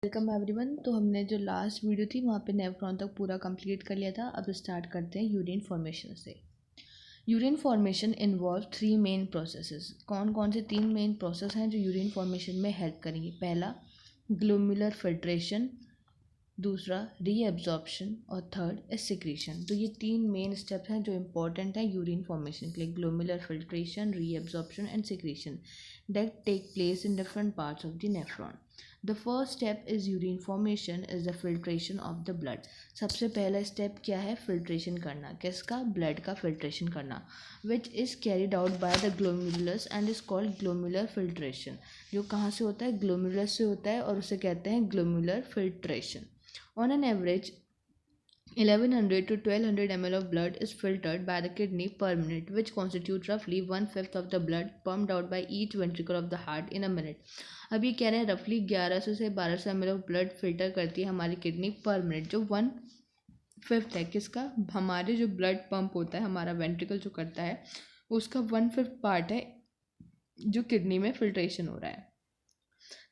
Welcome everyone. तो हमने जो लास्ट वीडियो थी वहाँ पे नेफ्रॉन तक पूरा कंप्लीट कर लिया था। अब स्टार्ट करते हैं यूरिन फॉर्मेशन से। Urine formation involve 3 main processes. कौन कौन से 3 मेन प्रोसेस हैं जो यूरिन फॉर्मेशन में हेल्प करेंगे? पहला ग्लोमुलर फिल्ट्रेशन, दूसरा रीएब्जॉर्प्शन और थर्ड इज सिक्रीशन। तो ये 3 मेन स्टेप्स हैं जो इंपॉर्टेंट है यूरिन फॉर्मेशन के लिए। Glomerular filtration, reabsorption and secretion that take place in different parts of the nephron. The first step is urine formation is the filtration of the blood. सबसे पहला step क्या है? Filtration करना। किसका? Blood का filtration करना, which is carried out by the glomerulus and is called glomerular filtration. जो कहाँ से होता है? ग्लोमेरुलस से होता है और उसे कहते हैं glomerular filtration. On an average 1100 to 1200 ml of blood is filtered by the kidney per minute, which constitute roughly 1/5 of the blood pumped out by each ventricle of the heart in a minute. अब ये कह रहे हैं रफली 1100 से 1200 ml of blood filter करती है हमारी किडनी पर मिनट, जो 1/5 है किसका? हमारे जो ब्लड पंप होता है, हमारा वेंट्रिकल जो करता है उसका 1/5 पार्ट है जो किडनी में फिल्ट्रेशन हो रहा है.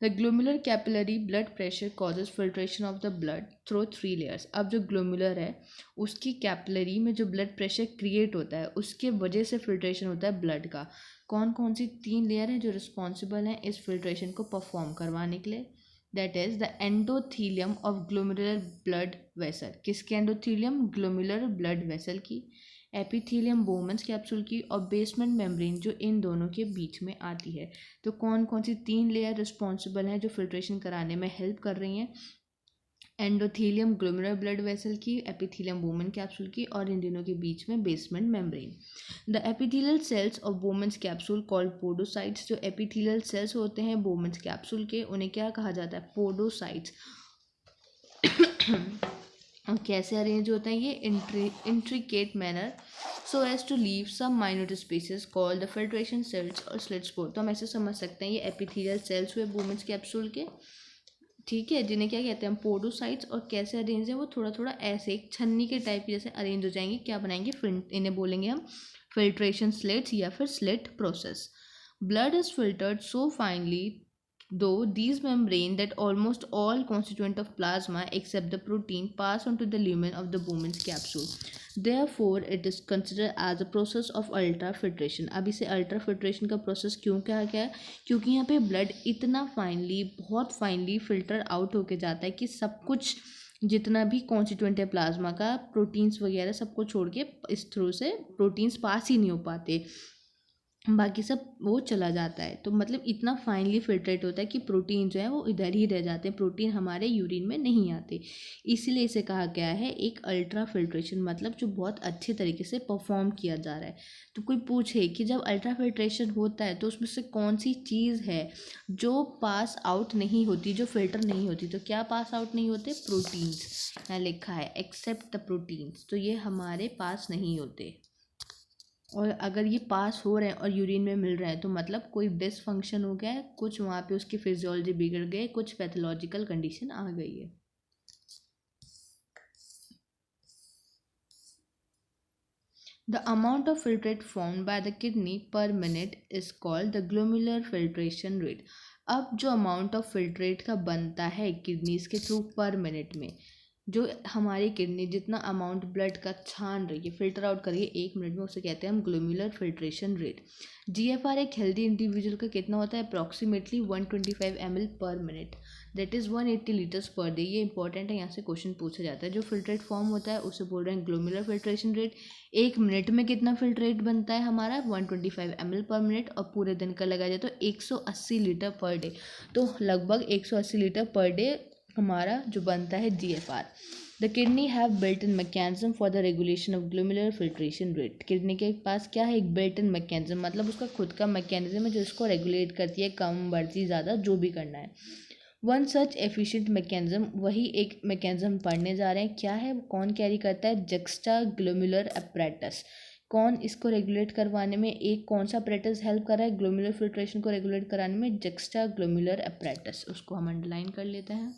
The glomerular capillary blood pressure causes filtration of the blood through 3 layers. अब जो ग्लोमुलर है उसकी कैपिलरी में जो ब्लड प्रेशर क्रिएट होता है उसके वजह से फिल्ट्रेशन होता है ब्लड का. कौन कौन सी 3 लेयर हैं जो रिस्पॉन्सिबल हैं इस फिल्ट्रेशन को परफॉर्म करवाने के लिए? That is the endothelium of glomerular blood vessel. किसके एंडोथीलियम? ग्लोमेरुलर ब्लड वेसल की. एपिथीलियम बोमन्स कैप्सूल की. और बेसमेंट मेम्ब्रेन जो इन दोनों के बीच में आती है. तो कौन कौन सी 3 लेयर रिस्पॉन्सिबल हैं जो फिल्ट्रेशन कराने में हेल्प कर रही हैं? एंडोथीलियम ग्लोमेरुलर ब्लड वेसल की, एपिथीलियम बोमन कैप्सूल की और इन दोनों के बीच में basement membrane. The epithelial cells of Bowman's capsule called podocytes. जो एपिथेलियल सेल्स होते हैं बोमन्स कैप्सूल के उन्हें क्या कहा जाता है? पोडोसाइट्स. और कैसे अरेंज होते हैं ये? Intricate manner so as to leave some minute spaces called the filtration cells और स्लिट स्पोर. तो हम ऐसे समझ सकते हैं ये एपिथेलियल सेल्स हुए बोमन्स कैप्सूल के, ठीक है, जिन्हें क्या कहते हैं? पोडोसाइट्स. और कैसे अरेंज है वो? थोड़ा थोड़ा ऐसे एक छन्नी के टाइप की जैसे अरेंज हो जाएंगे. क्या बनाएंगे? इन्हें बोलेंगे हम फिल्ट्रेशन स्लिट्स या फिर slit process. Blood is filtered so finally though these membrane that almost all constituent of plasma except the protein pass on to the lumen of the Bowman's capsule. Therefore it is considered as a process of ultrafiltration. अब इसे ultrafiltration का process क्यों कहा गया है? क्योंकि यहाँ पे ब्लड इतना फाइनली, बहुत फाइनली फिल्टर आउट होके जाता है कि सब कुछ जितना भी कॉन्स्टिट्यूएंट है प्लाज्मा का, प्रोटीन्स वगैरह सबको छोड़ के इस थ्रू से प्रोटीन्स पास ही नहीं हो पाते, बाकी सब वो चला जाता है. तो मतलब इतना फाइनली फिल्ट्रेट होता है कि प्रोटीन जो है वो इधर ही रह जाते हैं, प्रोटीन हमारे यूरिन में नहीं आते. इसीलिए इसे कहा गया है एक अल्ट्रा फिल्ट्रेशन, मतलब जो बहुत अच्छे तरीके से परफॉर्म किया जा रहा है. तो कोई पूछे कि जब अल्ट्रा फिल्ट्रेशन होता है तो उसमें से कौन सी चीज़ है जो पास आउट नहीं होती, जो फिल्टर नहीं होती? तो क्या पास आउट नहीं होते? प्रोटीन्स. यहाँ लिखा है एक्सेप्ट द प्रोटीन्स. तो ये हमारे पास नहीं होते. और अगर ये पास हो रहे हैं और यूरिन में मिल रहे हैं तो मतलब कोई डिसफंक्शन हो गया है, कुछ वहाँ पे उसकी फिजियोलॉजी बिगड़ गई, कुछ पैथोलॉजिकल कंडीशन आ गई है. The amount of filtrate formed by the kidney per minute is called the glomerular filtration rate. अब जो अमाउंट ऑफ फिल्ट्रेट का बनता है किडनीज के थ्रू पर मिनट में, जो हमारी किडनी जितना अमाउंट ब्लड का छान रही है, फिल्टर आउट करिए 1 मिनट में, उसे कहते हैं हम ग्लोमेरुलर फिल्ट्रेशन रेट. जीएफआर एक हेल्दी इंडिविजुअल का कितना होता है? अप्रॉक्सीमेटली 125 ml पर minute, that is 180 litres per day. ये इंपॉर्टेंट है, यहाँ से क्वेश्चन पूछा जाता है. जो फिल्ट्रेट फॉर्म होता है उसे बोल रहे हैं ग्लोमेरुलर फिल्ट्रेशन रेट. 1 मिनट में कितना फिल्ट्रेट बनता है हमारा? 125 ml पर मिनट. और पूरे दिन का लगा जाए तो 180 लीटर पर डे. तो लगभग 180 लीटर पर डे हमारा जो बनता है GFR. The kidney have built in mechanism for the regulation of glomerular filtration rate. Kidney के पास क्या है? एक बिल्ट इन मैकेनिज्म, मतलब उसका खुद का मैकेनिज्म है जो इसको रेगुलेट करती है, कम बढ़ती ज़्यादा जो भी करना है. वन सच एफिशिएंट मैकेनिज्म, वही एक मैकेनिज्म पढ़ने जा रहे हैं. क्या है? कौन कैरी करता है? Juxta glomerular apparatus. कौन इसको रेगुलेट करवाने में, एक कौन सा अपैरेटस हेल्प कर रहा है ग्लोमेरुलर फिल्ट्रेशन को रेगुलेट कराने में? Juxta glomerular apparatus. उसको हम अंडरलाइन कर लेते हैं.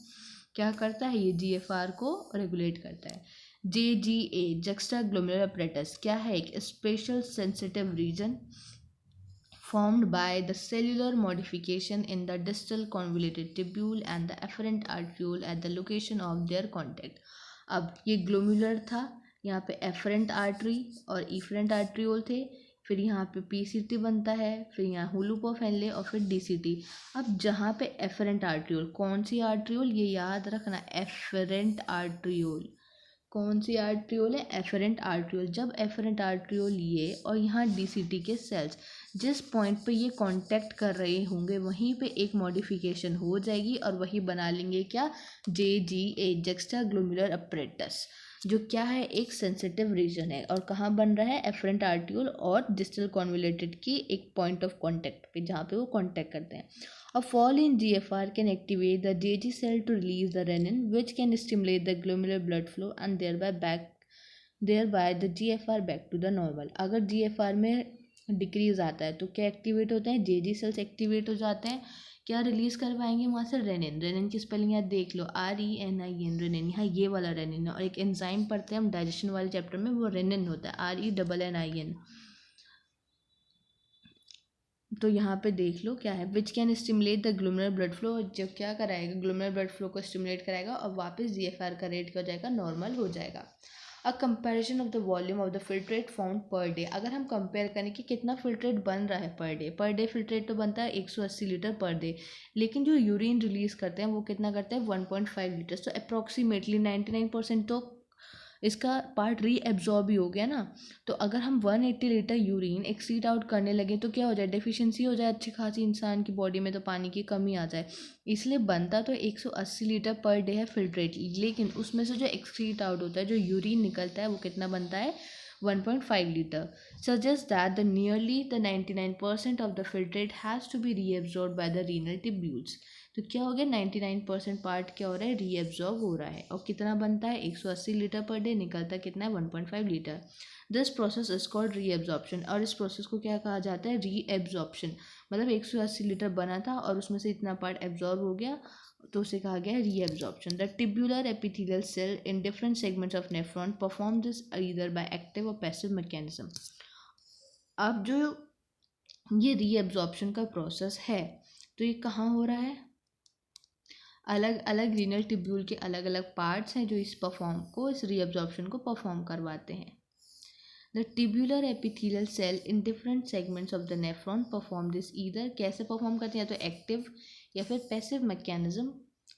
क्या करता है ये? GFR को रेगुलेट करता है. JGA जक्स्टा ग्लोमेरुलर अपैरेटस क्या है? एक special sensitive region formed by the cellular modification in the distal convoluted tubule and the afferent arteriole at the location of their contact. अब ये ग्लोमुलर था, यहाँ पे एफरेंट आर्टरी और इफरेंट आर्ट्रियोल थे, फिर यहाँ पे पीसीटी बनता है, फिर यहाँ हुलूप ऑफ हेनले और फिर डीसीटी। अब जहाँ पे एफरेंट आर्ट्रियोल, कौन सी आर्ट्रियोल, ये याद रखना, एफरेंट आर्ट्रियोल। कौन सी आर्ट्रियोल है, एफरेंट आर्ट्रियोल। जब एफरेंट आर्ट्रियोल ये और यहाँ डीसीटी के सेल्स जिस पॉइंट पे ये कांटेक्ट कर रहे होंगे वहीं पे एक मॉडिफिकेशन हो जाएगी और वही बना लेंगे क्या, JGA, जक्स्टा ग्लोमुलर अपरेटस, जो क्या है, एक सेंसिटिव रीजन है। और कहाँ बन रहा है, एफरेंट आर्ट्रियोल और डिस्टल कॉन्वोलेटेड की एक पॉइंट ऑफ कॉन्टैक्ट पे, जहाँ पे वो कॉन्टैक्ट करते हैं। A fall in GFR can activate the JG cell to release the renin, which can stimulate the glomerular blood flow and thereby the GFR back to the normal. अगर GFR में decrease आता है तो क्या activate होता है, JG cells activate हो जाते हैं। क्या रिलीज करवाएंगे वहाँ से, रेनिन। रेनिन की स्पेलिंग याद देख लो, RENIN, रेनिन। यहाँ ये वाला रेनिन है। और एक एंजाइम पढ़ते हैं हम डाइजेशन वाले चैप्टर में, वो रेनिन होता है, RENNIN। तो यहाँ पे देख लो क्या है, which can stimulate the glomerular blood flow, जब क्या कराएगा, ग्लोमेरुलर ब्लड फ्लो को स्टिमुलेट कराएगा और वापस GFR का रेट क्या हो जाएगा, नॉर्मल हो जाएगा। A comparison of the volume of the filtrate found per day, अगर हम कंपेयर करें कि कितना फिल्ट्रेट बन रहा है पर डे फिल्ट्रेट तो बनता है 180 लीटर पर डे, लेकिन जो यूरिन रिलीज करते हैं वो कितना करते हैं, 1.5 लीटर। तो अप्रॉक्सीमेटली 99% तो इसका पार्ट रीएब्जॉर्ब ही हो गया ना। तो अगर हम 180 लीटर यूरिन एक्सीड आउट करने लगे तो क्या हो जाए, डेफिशिएंसी हो जाए अच्छी खासी इंसान की बॉडी में, तो पानी की कमी आ जाए। इसलिए बनता तो 180 लीटर पर डे है फिल्ट्रेट, लेकिन उसमें से जो एक्सीड आउट होता है, जो यूरिन निकलता है, वो कितना बनता है, 1.5 litre. Suggests that the nearly the 99% of the filtrate has to be reabsorbed by the renal tubules. तो क्या हो गया, 99% पार्ट क्या हो रहा है, रीएब्जॉर्ब हो रहा है। और कितना बनता है, 180 लीटर पर डे, निकलता कितना है, 1.5 litre. This process is called reabsorption, और इस प्रोसेस को क्या कहा जाता है, रीएब्जॉर्प्शन। मतलब 180 लीटर बना था और उसमें से इतना पार्ट एब्जॉर्ब हो गया, तो उसे कहा गया reabsorption. The tubular epithelial cell in different segments of nephron perform this either by active और पैसिव मैकेनिज्म। अब जो ये रीएब्जॉर्प्शन का प्रोसेस है, तो ये कहाँ हो रहा है, अलग अलग रीनल ट्यूब्यूल के अलग अलग पार्ट्स हैं जो इस रीअब्जॉर्प्शन को परफॉर्म करवाते हैं। The tubular epithelial cell in different segments of the nephron perform this either, कैसे परफॉर्म करते हैं, या तो एक्टिव या फिर पैसिव मैकेनिज्म।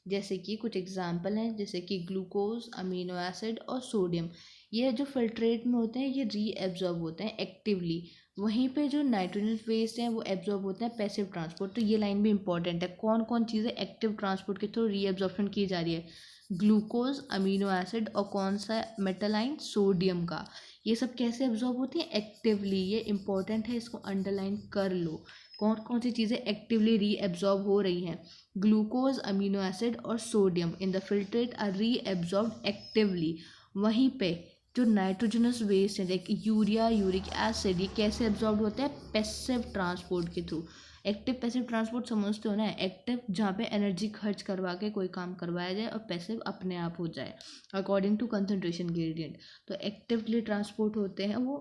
जैसे कि कुछ एग्जाम्पल हैं, जैसे कि ग्लूकोज, अमीनो एसिड और सोडियम। ये जो फिल्ट्रेट में होते हैं ये रीएब्जॉर्ब होते हैं एक्टिवली, वहीं पे जो नाइट्रोजन वेस्ट हैं वो एब्जॉर्ब होते हैं पैसिव ट्रांसपोर्ट। तो ये लाइन भी इंपॉर्टेंट है, कौन कौन चीज़ें एक्टिव ट्रांसपोर्ट के थ्रू रीएब्जॉर्प्शन की जा रही है, ग्लूकोज, अमीनो एसिड और कौन सा मेटल आयन, सोडियम का। ये सब कैसे एब्जॉर्ब होती हैं, एक्टिवली। ये इंपॉर्टेंट है, इसको अंडरलाइन कर लो, कौन कौन सी चीज़ें एक्टिवली रीएब्जॉर्ब हो रही हैं, ग्लूकोज, अमीनो एसिड और sodium in the filtrate are reabsorb actively. वहीं पे जो नाइट्रोजनस वेस्ट है, लाइक यूरिया, यूरिक एसिड, ये कैसे एब्जॉर्ब होता है, पैसिव ट्रांसपोर्ट के थ्रू। एक्टिव पैसिव ट्रांसपोर्ट समझते हो ना, एक्टिव जहाँ पे एनर्जी खर्च करवा के कोई काम करवाया जाए और पैसिव अपने आप हो जाए अकॉर्डिंग टू कंसंट्रेशन ग्रेडियंट। तो एक्टिवली ट्रांसपोर्ट होते हैं वो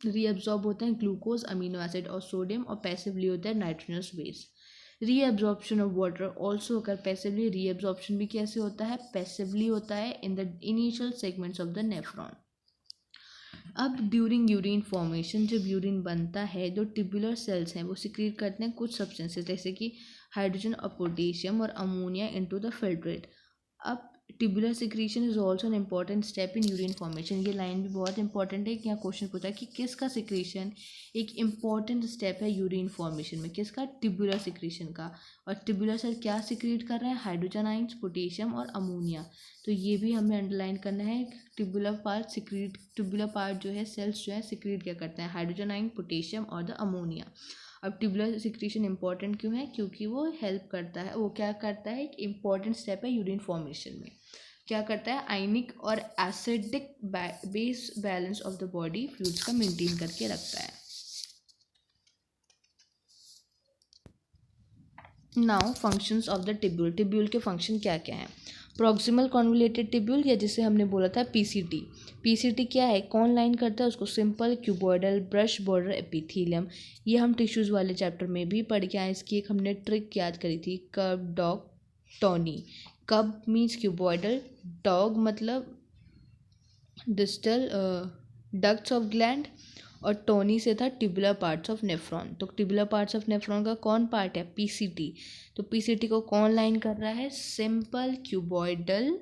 रीअब्जॉर्ब होते हैं ग्लूकोज, अमीनो एसिड और सोडियम, और पैसिवली होता है nitrogenous waste. Reabsorption of water also occur passively, reabsorption भी कैसे होता है, पैसिवली होता है in the initial segments of the nephron. अब ड्यूरिंग यूरिन फॉर्मेशन, जब यूरिन बनता है, जो ट्यूबुलर सेल्स हैं वो सिक्रीट करते हैं कुछ सब्सटेंसेस, जैसे कि हाइड्रोजन और पोटेशियम और अमोनिया इनटू द फिल्ट्रेट। अब tubular secretion is also an important step in urine formation. ये लाइन भी बहुत इंपॉर्टेंट है कि यहाँ क्वेश्चन पूछा है कि किसका सिक्रीशन एक इम्पॉर्टेंट स्टेप है यूरिन फॉर्मेशन में, किसका, ट्यूबुलर सिक्रीशन का। और ट्यूबुलर सेल क्या सिक्रीट कर रहे हैं, हाइड्रोजन आइंस, पोटेशियम और अमोनिया। तो ये भी हमें अंडरलाइन करना है, ट्यूबुलर पार्ट जो है, सेल्स जो है सिक्रीट क्या करते हैं, हाइड्रोजन आइन, पोटेशियम और द अमोनिया। अब ट्यूबुलर सिक्रीशन इंपॉर्टेंट क्यों है, क्योंकि वो हेल्प करता है, वो क्या करता है, एक इंपॉर्टेंट स्टेप है यूरिन फॉर्मेशन में। क्या करता है, आयनिक और acidic base balance of the body fluids का मेंटेन करके रखता है। Now functions of the tubule, tubule के फंक्शन क्या क्या हैं? प्रॉक्सिमल कॉन्वोलेटेड टिब्यूल, या जिसे हमने बोला था पीसीटी। पीसीटी क्या है, कौन लाइन करता है उसको? Simple cuboidal brush border epithelium. ये हम टिश्यूज़ वाले चैप्टर में भी पढ़ के आए। इसकी एक हमने ट्रिक याद करी थी, कर्व डॉग टॉनी। कब मीन्स क्यूबॉइडल, डॉग मतलब डिस्टल डक्ट्स ऑफ ग्लैंड, और टोनी से था ट्यूबुलर पार्ट्स ऑफ नेफ्रॉन। तो ट्यूबुलर पार्ट्स ऑफ नेफ्रॉन का कौन पार्ट है? पीसीटी। तो पीसीटी को कौन लाइन कर रहा है? Simple cuboidal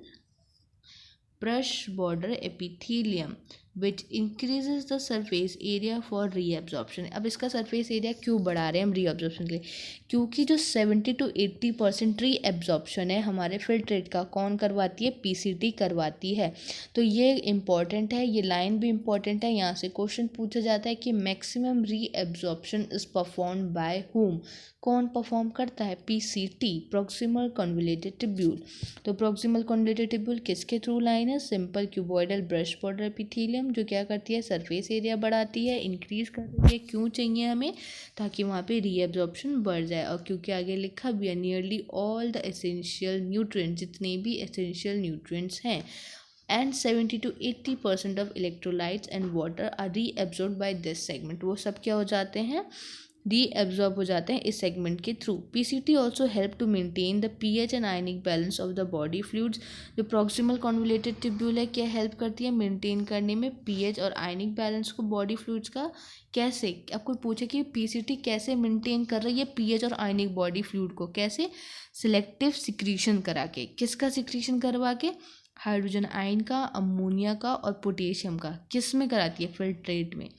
brush border epithelium which increases the surface area for reabsorption। अब इसका सरफेस एरिया क्यों बढ़ा रहे हैं हम रीअब्जॉर्प्शन के लिए? क्योंकि जो 70 to 80% रीएब्जॉर्प्शन है हमारे फिल्ट्रेट का, कौन करवाती है? पीसीटी करवाती है। तो ये इंपॉर्टेंट है, ये लाइन भी इंपॉर्टेंट है। यहाँ से क्वेश्चन पूछा जाता है कि maximum reabsorption is perform by whom, कौन परफॉर्म करता है? PCT, proximal convoluted tubule. तो प्रॉक्सिमल कॉन्वोलेटेड टिब्यूल किसके थ्रू लाइन है? Simple cuboidal brush border epithelium, जो क्या करती है? सरफेस एरिया बढ़ाती है, इंक्रीज कर रही है। क्यों चाहिए हमें? ताकि वहाँ पे रीएब्जॉर्प्शन बढ़ जाए। और क्योंकि आगे लिखा भी है nearly all the essential nutrients, जितने भी एसेंशियल न्यूट्रिएंट्स हैं and 70 to 80% of electrolytes and water are reabsorbed by this segment, वो सब क्या हो जाते हैं? रीएब्जॉर्ब हो जाते हैं इस सेगमेंट के through. PCT also help to maintain the pH and ionic balance of the body fluids. जो प्रॉक्सिमल कॉन्वोलेटेड टिब्यूल है, क्या हेल्प करती है? मेंटेन करने में पीएच और आयनिक बैलेंस को बॉडी फ्लूइड्स का। कैसे? आपको पूछे कि पीसीटी कैसे मेंटेन कर रही है पीएच और आयनिक बॉडी फ्लूइड को? कैसे? सिलेक्टिव सिक्रीशन करा के। किसका सिक्रीशन करवा के? हाइड्रोजन आयन का, अमोनिया का और पोटेशियम का। किस में कराती है? फिल्ट्रेट में।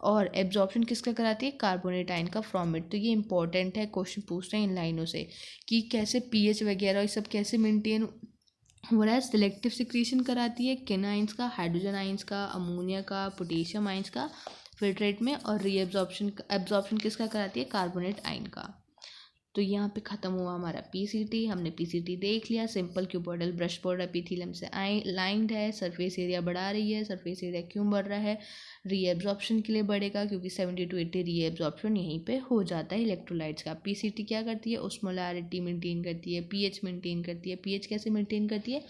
और एब्जॉर्प्शन किसका कराती है? कार्बोनेट आयन का फ्रॉम इट। तो ये इंपॉर्टेंट है, क्वेश्चन पूछ रहे हैं इन लाइनों से कि कैसे पीएच वगैरह ये सब कैसे मेंटेन हो रहा है। सिलेक्टिव सिक्रीशन कराती है किन आयंस का? हाइड्रोजन आयंस का, अमोनिया का, पोटेशियम आयंस का फिल्ट्रेट में। और रीएब्जॉर्प्शन एब्जॉर्प्शन किसका कराती है? कार्बोनेट आयन का। तो यहाँ पे ख़त्म हुआ हमारा पीसीटी। हमने पीसीटी देख लिया। Simple cuboidal brush border epithelium से लाइंड है, सरफेस एरिया बढ़ा रही है। सरफेस एरिया क्यों बढ़ रहा है? रीएब्जॉर्प्शन के लिए बढ़ेगा, क्योंकि 70 to 80 रीएब्जॉर्प्शन यहीं पे हो जाता है इलेक्ट्रोलाइट्स का। पीसीटी क्या करती है? ऑस्मोलैरिटी मेंटेन करती है, पीएच मेंटेन करती है। पीएच कैसे मेंटेन करती है?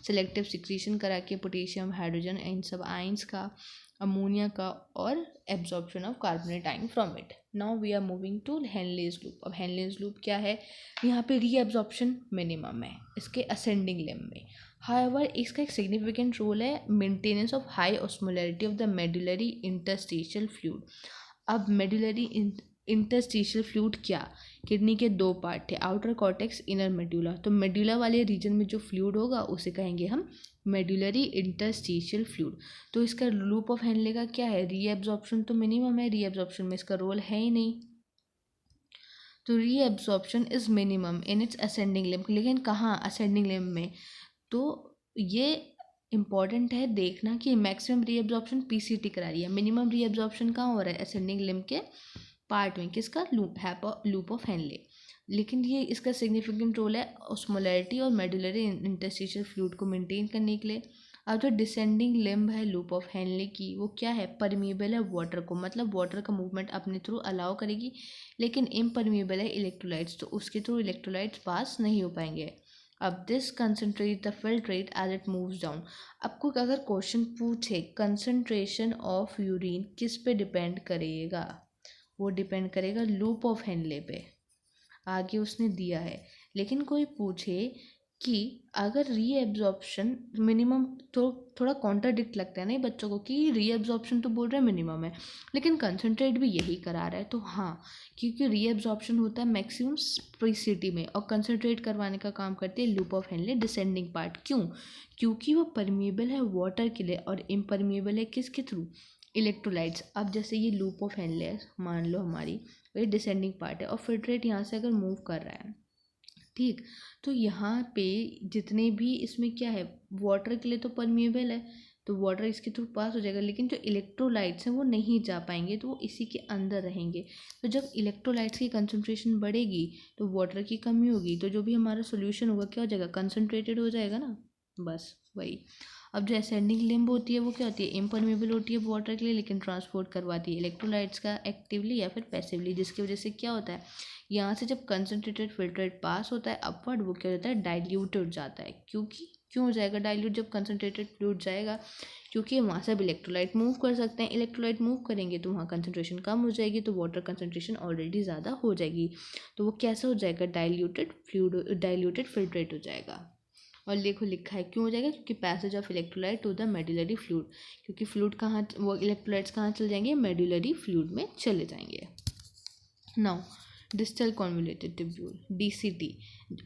सेलेक्टिव सिक्रीशन करा के पोटेशियम, हाइड्रोजन इन सब आयंस का, अमोनिया का, और absorption of carbonate ion from it. Now we are moving to Henle's loop. अब हेनलेज लूप क्या है? यहाँ पे रीएब्जॉर्प्शन मिनिमम है इसके असेंडिंग लिम्ब में। हाउएवर इसका एक सिग्निफिकेंट रोल है maintenance of high osmolarity of the medullary interstitial fluid. अब मेडुलरी इंटरस्टिशियल फ्लूइड क्या? किडनी के दो पार्ट थे, आउटर कॉर्टेक्स, इनर मेडुला। तो मेडुला वाले रीजन में जो फ्लूइड होगा उसे कहेंगे हम मेडुलरी इंटरस्टिशियल फ्लूइड। तो इसका लूप ऑफ हेनले का क्या है? रीएब्जॉर्प्शन तो मिनिमम है, रीएब्जॉर्प्शन में इसका रोल है ही नहीं। तो reabsorption is minimum in its ascending limb. लेकिन कहाँ? असेंडिंग लिम्ब में। तो ये इंपॉर्टेंट है देखना कि मैक्सिमम रीएब्जॉर्प्शन पीसीटी करा रही है, मिनिमम रीएब्जॉर्प्शन कहाँ हो रहा है? असेंडिंग लिम्ब के पार्ट में। किसका? Loop of Henle. लेकिन ये इसका सिग्निफिकेंट रोल है ऑस्मोलैरिटी और मेडुलरी इंटरस्टिशियल फ्लूइड को मेंटेन करने के लिए। अब जो डिसेंडिंग लिम्ब है लूप ऑफ हेनले की, वो क्या है? परमिएबल है वाटर को, मतलब वाटर का मूवमेंट अपने थ्रू अलाउ करेगी, लेकिन इम्परमिएबल है इलेक्ट्रोलाइट्स, तो उसके थ्रू इलेक्ट्रोलाइट्स पास नहीं हो पाएंगे। अब this concentrate the filtrate as it moves down. आपको अगर क्वेश्चन पूछे कंसनट्रेशन ऑफ यूरिन किस पे डिपेंड करेगा? वो डिपेंड करेगा लूप ऑफ हेनले पे, आगे उसने दिया है। लेकिन कोई पूछे कि अगर रीएब्जॉर्प्शन मिनिमम, तो थोड़ा कॉन्ट्राडिक्ट लगता है नहीं बच्चों को कि रीएब्जॉर्प्शन तो बोल रहा है मिनिमम है, लेकिन कंसनट्रेट भी यही करा रहा है। तो हाँ, क्योंकि रीएब्जॉर्प्शन होता है मैक्सिमम स्पेसिटी में, और कंसनट्रेट करवाने का काम करती है loop of Henle descending part. क्यों? क्योंकि वो परमिएबल है वाटर के लिए और इम्परमिएबल है किसके थ्रू? इलेक्ट्रोलाइट्स। अब जैसे ये लूप ऑफ हेनले मान लो हमारी, ये डिसेंडिंग पार्ट है और फिल्ट्रेट यहाँ से अगर मूव कर रहा है, ठीक, तो यहाँ पे जितने भी इसमें क्या है, वाटर के लिए तो परमिएबल है, तो वाटर इसके थ्रू पास हो जाएगा, लेकिन जो इलेक्ट्रोलाइट्स हैं वो नहीं जा पाएंगे, तो वो इसी के अंदर रहेंगे। तो जब इलेक्ट्रोलाइट्स की कंसंट्रेशन बढ़ेगी तो वाटर की कमी होगी, तो जो भी हमारा सोल्यूशन होगा क्या हो जाएगा? कंसनट्रेटेड हो जाएगा ना। बस वही। अब जो असेंडिंग लिम्ब होती है वो क्या होती है, इम्परमेबल होती है वाटर के लिए, लेकिन ट्रांसपोर्ट करवाती है इलेक्ट्रोलाइट्स का एक्टिवली या फिर पैसिवली, जिसकी वजह से क्या होता है, यहाँ से जब कंसनट्रेटेड फिल्ट्रेट पास होता है अपवर्ड, वो क्या होता है, डाइल्यूट हो जाता है। क्यों हो जाएगा डाइल्यूट जब कंसनट्रेटेड फ्लूइड जाएगा, क्योंकि वहाँ से अब इलेक्ट्रोलाइट मूव कर सकते हैं, इलेक्ट्रोलाइट मूव करेंगे तो वहाँ कंसनट्रेशन कम हो जाएगी, तो वाटर कंसनट्रेशन ऑलरेडी ज़्यादा हो जाएगी, तो वो कैसा हो जाएगा, डाइल्यूटेड फ्लूइड, डाइल्यूटेड फिल्ट्रेट हो जाएगा। और देखो लिखा है क्यों हो जाएगा, क्योंकि passage of electrolyte to the medullary fluid, क्योंकि फ्लूइड कहाँ, वो इलेक्ट्रोलाइट्स कहाँ चले जाएंगे, मेडुलरी फ्लूइड में चले जाएंगे। Now distal convoluted tubule, DCT,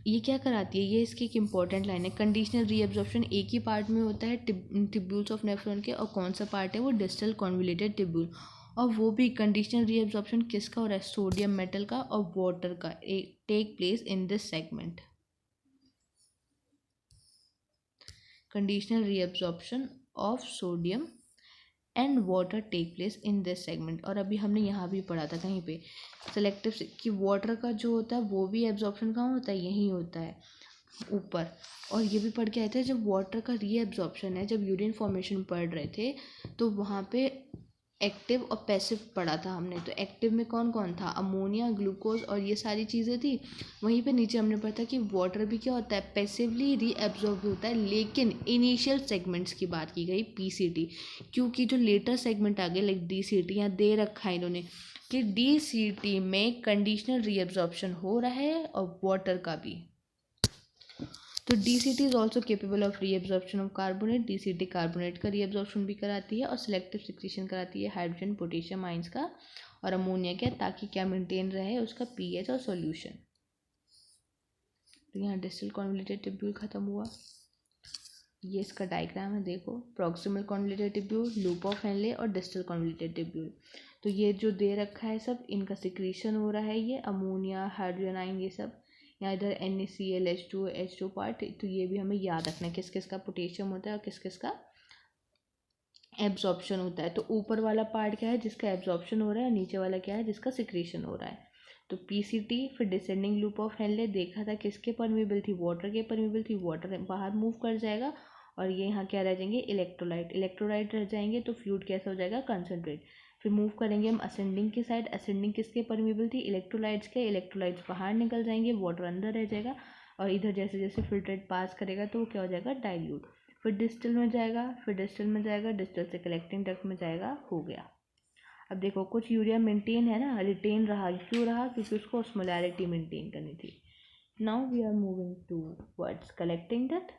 ये क्या कराती है, ये इसकी एक इंपॉर्टेंट लाइन है। कंडीशनल रीअब्जॉर्प्शन एक ही पार्ट में होता है ट्यूब्यूल्स ऑफ नेफ्रॉन के, और कौन सा पार्ट है वो डिस्टल कॉन्वोल्यूटेड ट्यूब्यूल, और वो भी कंडीशनल रीअब्जॉर्प्शन किसका हो रहा है, सोडियम मेटल का और वाटर का, take place in this segment. Conditional reabsorption of sodium and water take place in this segment. और अभी हमने यहाँ भी पढ़ा था कहीं पे सेलेक्टिव कि वाटर का जो होता है वो भी एब्जॉर्प्शन कहाँ होता है, यहीं होता है ऊपर। और ये भी पढ़ के आए थे जब वाटर का रीएब्जॉर्प्शन है, जब यूरिन फॉर्मेशन पढ़ रहे थे तो वहाँ पे एक्टिव और पैसिव पढ़ा था हमने। तो एक्टिव में कौन कौन था, अमोनिया, ग्लूकोज और ये सारी चीज़ें थी। वहीं पे नीचे हमने पढ़ा था कि वाटर भी क्या होता है, पैसिवली रीएब्जॉर्ब होता है, लेकिन इनिशियल सेगमेंट्स की बात की गई पीसीटी, क्योंकि जो लेटर सेगमेंट आ गए लाइक डीसीटी, यहाँ दे रखा है इन्होंने कि डीसीटी में कंडीशनल रीएब्जॉर्प्शन हो रहा है और वाटर का भी। तो DCT is also capable of reabsorption of carbonate, DCT carbonate का रीएब्जॉर्प्शन भी कराती है और सिलेक्टिव सिक्रीशन कराती है हाइड्रोजन पोटेशियम आइंस का और अमोनिया का, ताकि क्या मेंटेन रहे उसका पीएच और सॉल्यूशन। तो यहाँ डिस्टल कॉन्वोल्यूटेड ट्यूब्यूल खत्म हुआ। ये इसका डायग्राम है, देखो proximal convoluted tubule, loop of Henle और डिस्टल कॉन्वोल्यूटेड ट्यूब्यूल। तो ये जो दे रखा है सब, इनका सिक्रीशन हो रहा है, ये अमोनिया, हाइड्रोजन आइन, ये सब। यहाँ इधर NaCl H2 पार्ट, तो ये भी हमें याद रखना है किस किस का पोटेशियम होता है और किस किस का एब्जॉर्प्शन होता है। तो ऊपर वाला पार्ट क्या है जिसका एब्जॉर्प्शन हो रहा है, नीचे वाला क्या है जिसका सिक्रीशन हो रहा है। तो पीसीटी फिर डिसेंडिंग लूप ऑफ हेनले देखा था किसके परमिबल थी, वाटर के परमिबल थी, वाटर बाहर मूव कर जाएगा और ये यहाँ क्या रह जाएंगे, इलेक्ट्रोलाइट रह जाएंगे। तो फ्लूइड कैसा हो जाएगा, कंसनट्रेट। फिर मूव करेंगे हम असेंडिंग की साइड, असेंडिंग किसके परमिबल थी, इलेक्ट्रोलाइट्स के, इलेक्ट्रोलाइट्स बाहर निकल जाएंगे, वाटर अंदर रह जाएगा। और इधर जैसे जैसे फिल्ट्रेट पास करेगा तो वो क्या हो जाएगा, डाइल्यूट। फिर डिस्टल में जाएगा, डिस्टल से कलेक्टिंग डक्ट में जाएगा, हो गया। अब देखो कुछ यूरिया मेंटेन है ना, रिटेन रहा, क्यों रहा, क्योंकि उसको ऑस्मोलैरिटी मेंटेन करनी थी। Now we are moving towards collecting duct.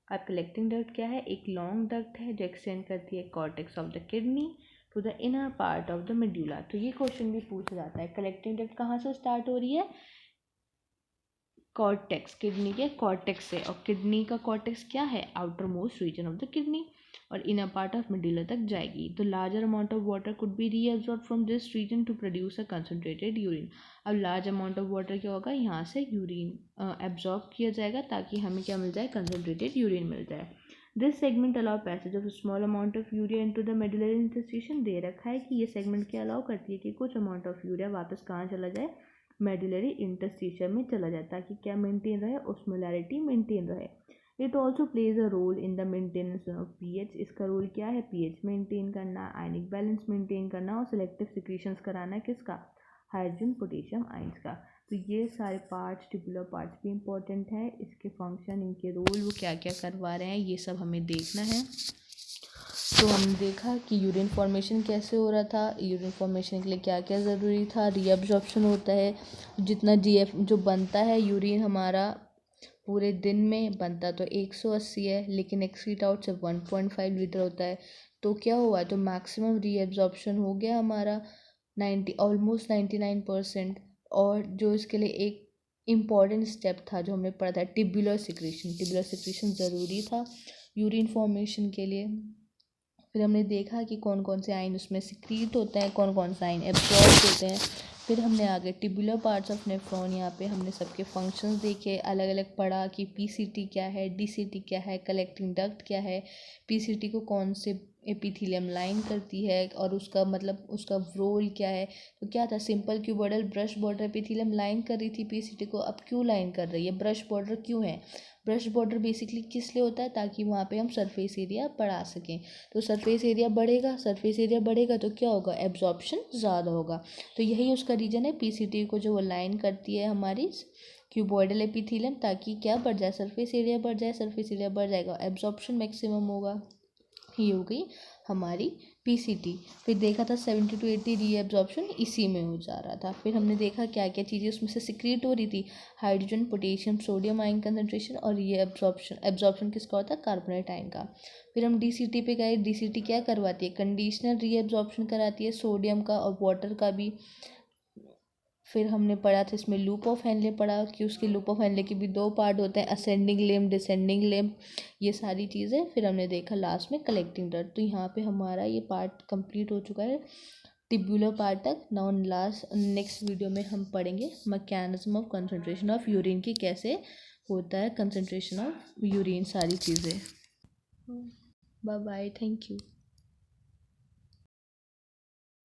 अब कलेक्टिंग डक्ट क्या है, एक लॉन्ग डक्ट है जो एक्सटेंड करती है cortex of the kidney to the inner part of the medulla. तो ये क्वेश्चन भी पूछा जाता है, कलेक्टिंग डक्ट कहाँ से स्टार्ट हो रही है, कॉर्टेक्स, किडनी के कॉर्टेक्स से। और किडनी का कॉर्टेक्स क्या है, outer most region of the kidney, और इनर पार्ट ऑफ मेडुला तक जाएगी। तो larger amount of water could be reabsorb from this region to produce a concentrated urine. अब लार्ज अमाउंट ऑफ वाटर क्या होगा, यहाँ से यूरिन एब्जॉर्ब किया जाएगा ताकि हमें क्या मिल जाए, कंसनट्रेटेड यूरिन मिल जाए। This segment allow passage of small amount of urea into the medullary interstitium. दे रखा है कि ये सेगमेंट क्या अलाउ करती है कि कुछ अमाउंट ऑफ यूरिया वापस कहाँ चला जाए, मेडुलरी इंटरस्टिशियम में चला जाए, ताकि क्या मेंटेन रहे, ऑस्मोलैरिटी मेंटेन रहे। It also plays a role in the maintenance of pH. इसका रोल क्या है, पीएच मेंटेन करना, आयनिक बैलेंस मेंटेन करना और सिलेक्टिव सिक्रीशंस कराना किसका, हाइड्रोजन पोटेशियम आइंस का। तो ये सारे पार्ट्स, ट्यूबुलर पार्ट्स भी इंपॉर्टेंट है, इसके फंक्शन, इनके रोल, वो क्या क्या करवा रहे हैं, ये सब हमें देखना है। तो हमने देखा कि यूरिन फॉर्मेशन कैसे हो रहा था, यूरिन फॉर्मेशन के लिए क्या क्या ज़रूरी था, रीअब्जॉर्प्शन होता है, जितना जीएफ जो बनता है यूरिन हमारा पूरे दिन में बनता तो 180 है, लेकिन एक्सीट आउट से 1.5 लीटर होता है। तो क्या हुआ, तो मैक्सिमम रीअब्जॉर्प्शन हो गया हमारा ऑलमोस्ट 99%। और जो इसके लिए एक इम्पॉर्टेंट स्टेप था जो हमने पढ़ा था, टिब्युलर सिक्रीशन ज़रूरी था यूरिन फॉर्मेशन के लिए। फिर हमने देखा कि कौन कौन से आयन उसमें सिक्रीट होते हैं, कौन कौन से आयन एब्जॉर्ब होते हैं। फिर हमने आगे टिब्युलर पार्ट्स ऑफ नेफ्रॉन, यहाँ पे हमने सबके फंक्शंस देखे, अलग अलग पढ़ा कि पीसीटी क्या है, डीसीटी क्या है, कलेक्टिंग डक्ट क्या है, पीसीटी को कौन से एपिथेलियम लाइन करती है और उसका मतलब उसका रोल क्या है। तो क्या था, simple cuboidal brush border epithelium line कर रही थी पीसीटी को, अब क्यों लाइन कर रही है, ब्रश बॉर्डर क्यों है। ब्रश बॉर्डर बेसिकली किस लिए होता है, ताकि वहाँ पे हम सरफेस एरिया बढ़ा सकें। तो सरफेस एरिया बढ़ेगा, सरफेस एरिया बढ़ेगा तो क्या होगा, एब्जॉर्प्शन ज़्यादा होगा। तो यही उसका रीज़न है, पीसीटी को जो वो लाइन करती है हमारी क्यूबॉइडल एपिथेलियम, ताकि क्या बढ़ जाए, सरफेस एरिया बढ़ जाए, सरफेस एरिया बढ़ जाएगा, एब्जॉर्प्शन मैक्सिमम होगा। ये हो गई हमारी पीसीटी। फिर देखा था 70 to 80 रीएब्जॉर्प्शन इसी में हो जा रहा था। फिर हमने देखा क्या क्या चीज़ें उसमें से सिक्रीट हो रही थी, hydrogen, potassium, sodium ion concentration, और रीएब्जॉर्प्शन, एब्जॉर्प्शन किसका होता है, कार्बोनेट आयन का। फिर हम डीसीटी पे गए, डीसीटी क्या करवाती है, कंडीशनल रीएब्जॉर्प्शन कराती है सोडियम का और वाटर का भी। फिर हमने पढ़ा था इसमें लूप ऑफ हेनले पढ़ा कि उसके लूप ऑफ हेनले के भी दो पार्ट होते हैं, असेंडिंग लिम्ब, डिसेंडिंग लिम्ब, ये सारी चीज़ें। फिर हमने देखा लास्ट में कलेक्टिंग डक्ट। तो यहाँ पे हमारा ये पार्ट कंप्लीट हो चुका है टिब्यूलर पार्ट तक। नाउ लास्ट नेक्स्ट वीडियो में हम पढ़ेंगे mechanism of concentration of urine की, कैसे होता है कंसंट्रेशन ऑफ यूरिन, सारी चीज़ें। Bye bye, thank you.